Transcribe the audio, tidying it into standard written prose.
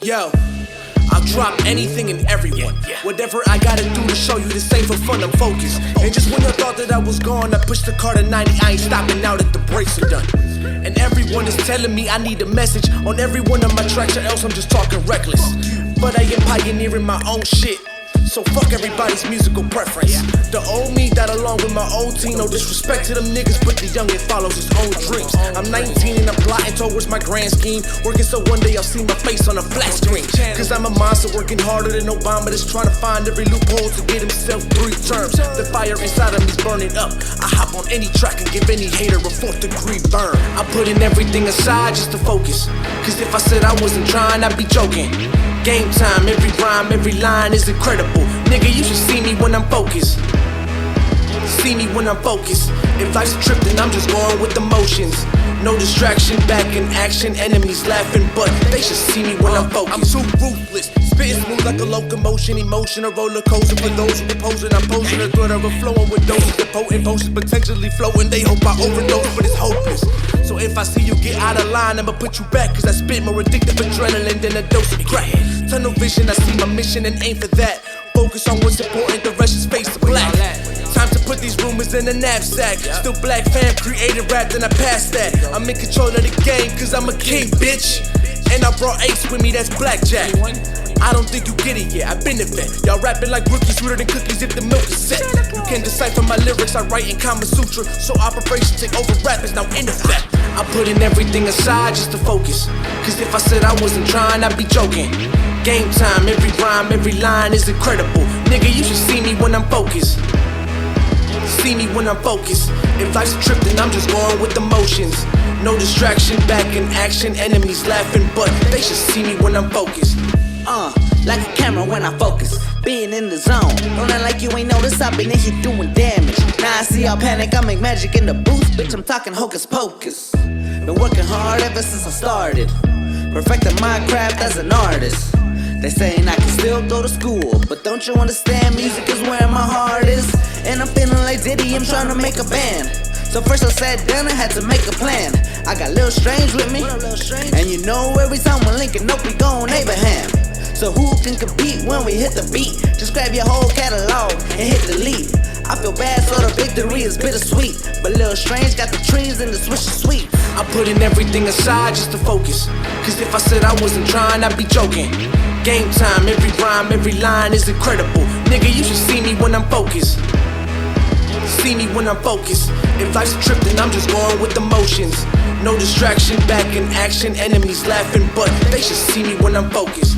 Yo, I'll drop anything and everyone. Whatever I gotta do to show you this ain't for fun, I'm focused. And just when you thought that I was gone, I pushed the car to 90, I ain't stopping now that the brakes are done. And everyone is telling me I need a message on every one of my tracks, or else I'm just talking reckless. But I am pioneering my own shit, so fuck everybody's musical preference. The old me died along with my old team. No disrespect to them niggas, but the youngin' follows his own dreams. I'm 19 and I'm plotting towards my grand scheme, working so one day I'll see my face on a flat screen. Cause I'm a monster working harder than Obama, that's trying to find every loophole to get himself 3 terms. The fire inside of me's burning up. I hop on any track and give any hater a 4th degree burn. I'm putting everything aside just to focus, cause if I said I wasn't trying, I'd be joking. Game time, every rhyme, every line is incredible. Nigga, you should see me when I'm focused. See me when I'm focused. If life's a trip, then I'm just going with the motions. No distraction, back in action, enemies laughing, but they should see me when I'm focused. I'm too ruthless, spitting smooth like a locomotion, emotion, a roller coaster. For those who opposing, I'm posing a threat of a flowing with doses. The potent potions potentially flowing, they hope I overdose, but it's hopeless. So if I see you get out of line, I'ma put you back, cause I spit more addictive adrenaline than a dose of crack. Tunnel vision, I see my mission and aim for that. Focus on what's important, the rest is face to black. Time to put these rumors in a knapsack. Still black fam, created rap, then I passed that. I'm in control of the game, cause I'm a king, bitch. And I brought ace with me, that's blackjack. I don't think you get it yet, I've been a vet. Y'all rapping like rookies, sweeter than cookies if the milk is set. You can't decipher my lyrics, I write in Kama Sutra. So Operation Take Over Rap is now in effect. I'm putting everything aside just to focus, cause if I said I wasn't trying, I'd be joking. Game time, every rhyme, every line is incredible. Nigga, you should see me when I'm focused. See me when I'm focused. If life's a trip, then I'm just going with the motions. No distraction, back in action, enemies laughing, but they should see me when I'm focused. Like a camera when I focus, being in the zone. Don't act like you ain't noticed I've been in here doing damage. Now I see y'all panic, I make magic in the booth. Bitch, I'm talking hocus pocus. Been working hard ever since I started, perfecting my craft as an artist. They saying I can still go to school, but don't you understand, music is where my heart is. And I'm feeling like Diddy, I'm trying to make a band. So first I sat down and had to make a plan. I got Lil Strange with me, and you know every time we're linking up we gon' Abraham. So who can compete when we hit the beat? Just grab your whole catalog and hit delete. I feel bad, so the victory is bittersweet, but Lil Strange got the trees and the swish is sweet. I'm putting everything aside just to focus, cause if I said I wasn't trying, I'd be joking. Game time, every rhyme, every line is incredible. Nigga, you should see me when I'm focused. See me when I'm focused. If life's a trip, then I'm just going with the motions. No distraction, back in action, enemies laughing, but they should see me when I'm focused.